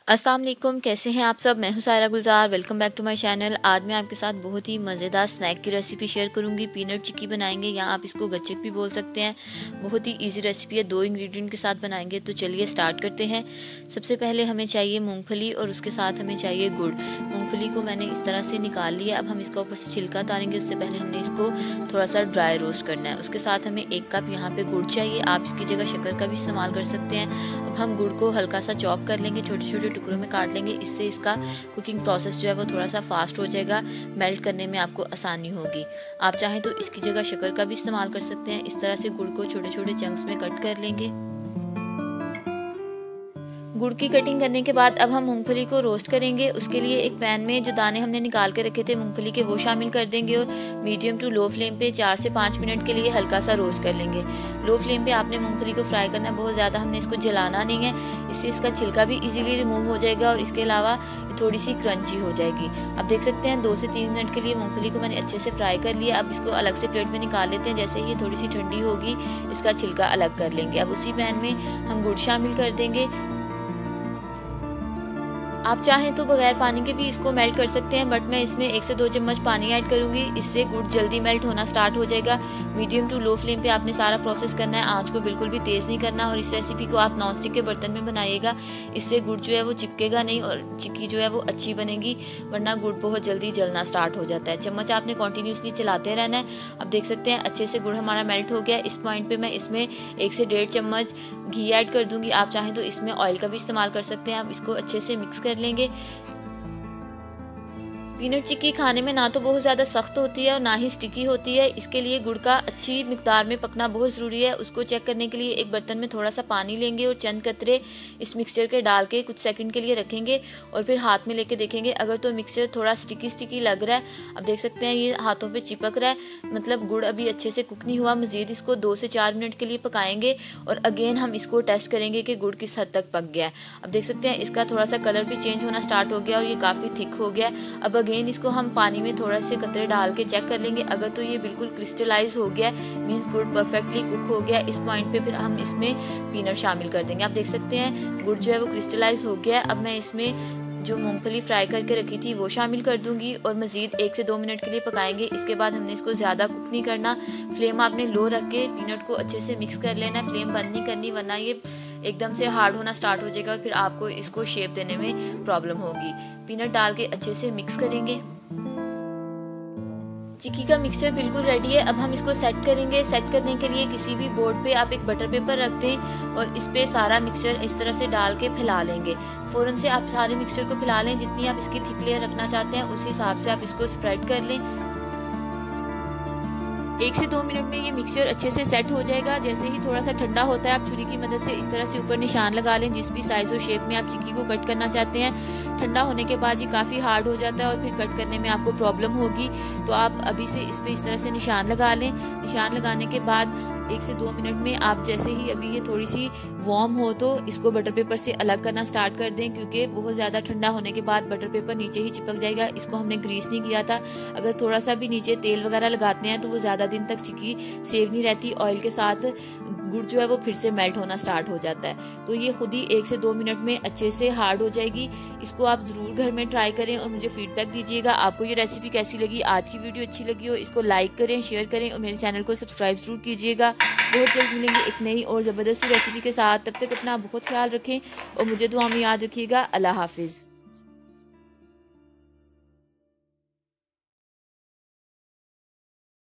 अस्सलाम वालेकुम, कैसे हैं आप सब। मैं हूं Saira Gulzar. Welcome back to my channel. आज मैं आपके साथ बहुत ही मज़ेदार स्नैक की रेसिपी शेयर करूंगी। पीनट चिक्की बनाएंगे या आप इसको गच्चक भी बोल सकते हैं। बहुत ही इजी रेसिपी है, 2 इंग्रेडिएंट के साथ बनाएंगे। तो चलिए स्टार्ट करते हैं। सबसे पहले हमें चाहिए मूंगफली और उसके साथ हमें चाहिए गुड़। मूंगफली को मैंने इस तरह से निकाल लिया। अब हम इसका ऊपर से छिलका उतारेंगे। उससे पहले हमने इसको थोड़ा सा ड्राई रोस्ट करना है। उसके साथ हमें 1 कप यहाँ पे गुड़ चाहिए। आप इसकी जगह शक्कर का भी इस्तेमाल कर सकते हैं। अब हम गुड़ को हल्का सा चॉप कर लेंगे, छोटे छोटे टुकड़ों में काट लेंगे। इससे इसका कुकिंग प्रोसेस जो है वो थोड़ा सा फास्ट हो जाएगा, मेल्ट करने में आपको आसानी होगी। आप चाहें तो इसकी जगह शक्कर का भी इस्तेमाल कर सकते हैं। इस तरह से गुड़ को छोटे छोटे चंक्स में कट कर लेंगे। गुड़ की कटिंग करने के बाद अब हम मूंगफली को रोस्ट करेंगे। उसके लिए एक पैन में जो दाने हमने निकाल के रखे थे मूंगफली के, वो शामिल कर देंगे और मीडियम टू लो फ्लेम पे 4 से 5 मिनट के लिए हल्का सा रोस्ट कर लेंगे। लो फ्लेम पे आपने मूंगफली को फ्राई करना है, बहुत ज़्यादा हमने इसको जलाना नहीं है। इससे इसका छिलका भी इजीली रिमूव हो जाएगा और इसके अलावा थोड़ी सी क्रंची हो जाएगी। आप देख सकते हैं 2 से 3 मिनट के लिए मूंगफली को मैंने अच्छे से फ्राई कर लिया। अब इसको अलग से प्लेट में निकाल लेते हैं। जैसे ही ये थोड़ी सी ठंडी होगी, इसका छिलका अलग कर लेंगे। अब उसी पैन में हम गुड़ शामिल कर देंगे। आप चाहें तो बगैर पानी के भी इसको मेल्ट कर सकते हैं, बट मैं इसमें 1 से 2 चम्मच पानी ऐड करूंगी। इससे गुड़ जल्दी मेल्ट होना स्टार्ट हो जाएगा। मीडियम टू लो फ्लेम पे आपने सारा प्रोसेस करना है। आंच को बिल्कुल भी तेज़ नहीं करना। और इस रेसिपी को आप नॉन स्टिक के बर्तन में बनाइएगा। इससे गुड़ जो है वो चिपकेगा नहीं और चिक्की जो है वो अच्छी बनेगी, वरना गुड़ बहुत जल्दी जलना स्टार्ट हो जाता है। चम्मच आपने कॉन्टीन्यूसली चलाते रहना है। अब देख सकते हैं अच्छे से गुड़ हमारा मेल्ट हो गया। इस पॉइंट पर मैं इसमें 1 से 1.5 चम्मच घी ऐड कर दूंगी। आप चाहें तो इसमें ऑयल का भी इस्तेमाल कर सकते हैं। आप इसको अच्छे से मिक्स कर लेंगे। पीनट चिक्की खाने में ना तो बहुत ज़्यादा सख्त होती है और ना ही स्टिकी होती है। इसके लिए गुड़ का अच्छी मिकदार में पकना बहुत ज़रूरी है। उसको चेक करने के लिए एक बर्तन में थोड़ा सा पानी लेंगे और चंद कतरे इस मिक्सचर के डाल के कुछ सेकंड के लिए रखेंगे और फिर हाथ में लेके देखेंगे। अगर तो मिक्सचर थोड़ा स्टिकी लग रहा है, अब देख सकते हैं ये हाथों पे चिपक रहा है, मतलब गुड़ अभी अच्छे से कुक नहीं हुआ। मज़ीद इसको 2 से 4 मिनट के लिए पकाएंगे और अगेन हम इसको टेस्ट करेंगे कि गुड़ किस हद तक पक गया है। अब देख सकते हैं इसका थोड़ा सा कलर भी चेंज होना स्टार्ट हो गया और ये काफ़ी थिक हो गया। अब अगेन इसको हम पानी में थोड़ा से कतरे डाल के चेक कर लेंगे। अगर तो ये बिल्कुल क्रिस्टलाइज हो गया, मींस गुड़ परफेक्टली कुक हो गया। इस पॉइंट पे फिर हम इसमें पीनट शामिल कर देंगे। आप देख सकते हैं गुड़ जो है वो क्रिस्टलाइज हो गया। अब मैं इसमें जो मूंगफली फ्राई करके रखी थी वो शामिल कर दूंगी और मज़ीद 1 से 2 मिनट के लिए पकाएंगे। इसके बाद हमने इसको ज़्यादा कुक नहीं करना। फ्लेम आपने लो रख के पीनट को अच्छे से मिक्स कर लेना है। फ्लेम बंद नहीं करनी, वरना ये एकदम से हार्ड होना स्टार्ट हो जाएगा और फिर आपको इसको शेप देने में प्रॉब्लम होगी। पीनट डाल के अच्छे से मिक्स करेंगे। चिक्की का मिक्सचर बिल्कुल रेडी है। अब हम इसको सेट करेंगे। सेट करने के लिए किसी भी बोर्ड पे आप एक बटर पेपर रख दें और इस पे सारा मिक्सचर इस तरह से डाल के फैला लेंगे। फ़ौरन से आप सारे मिक्सचर को फैला लें। जितनी आप इसकी थिक लेयर रखना चाहते हैं उस हिसाब से आप इसको स्प्रेड कर लें। 1 से 2 मिनट में ये मिक्सचर अच्छे से सेट हो जाएगा। जैसे ही थोड़ा सा ठंडा होता है, आप छुरी की मदद से इस तरह से ऊपर निशान लगा लें जिस भी साइज और शेप में आप चिक्की को कट करना चाहते हैं। ठंडा होने के बाद ये काफ़ी हार्ड हो जाता है और फिर कट करने में आपको प्रॉब्लम होगी। तो आप अभी से इस पे इस तरह से निशान लगा लें। निशान लगाने के बाद 1 से 2 मिनट में आप जैसे ही अभी ये थोड़ी सी वार्म हो तो इसको बटर पेपर से अलग करना स्टार्ट कर दें, क्योंकि बहुत ज़्यादा ठंडा होने के बाद बटर पेपर नीचे ही चिपक जाएगा। इसको हमने ग्रीस नहीं किया था। अगर थोड़ा सा भी नीचे तेल वगैरह लगाते हैं तो वो ज़्यादा दिन तक चिक्की सेव नहीं रहती। ऑयल के साथ गुड़ जो है वो फिर से मेल्ट होना स्टार्ट हो जाता है। तो ये खुद ही 1 से 2 मिनट में अच्छे से हार्ड हो जाएगी। इसको आप ज़रूर घर में ट्राई करें और मुझे फीडबैक दीजिएगा। आपको ये रेसिपी कैसी लगी, आज की वीडियो अच्छी लगी हो इसको लाइक करें, शेयर करें और मेरे चैनल को सब्सक्राइब जरूर कीजिएगा। बहुत जल्द मिलेंगे एक नई और ज़बरदस्त रेसिपी के साथ। तब तक अपना बहुत ख्याल रखें और मुझे दुआ में याद रखिएगा। अल्लाह हाफिज़।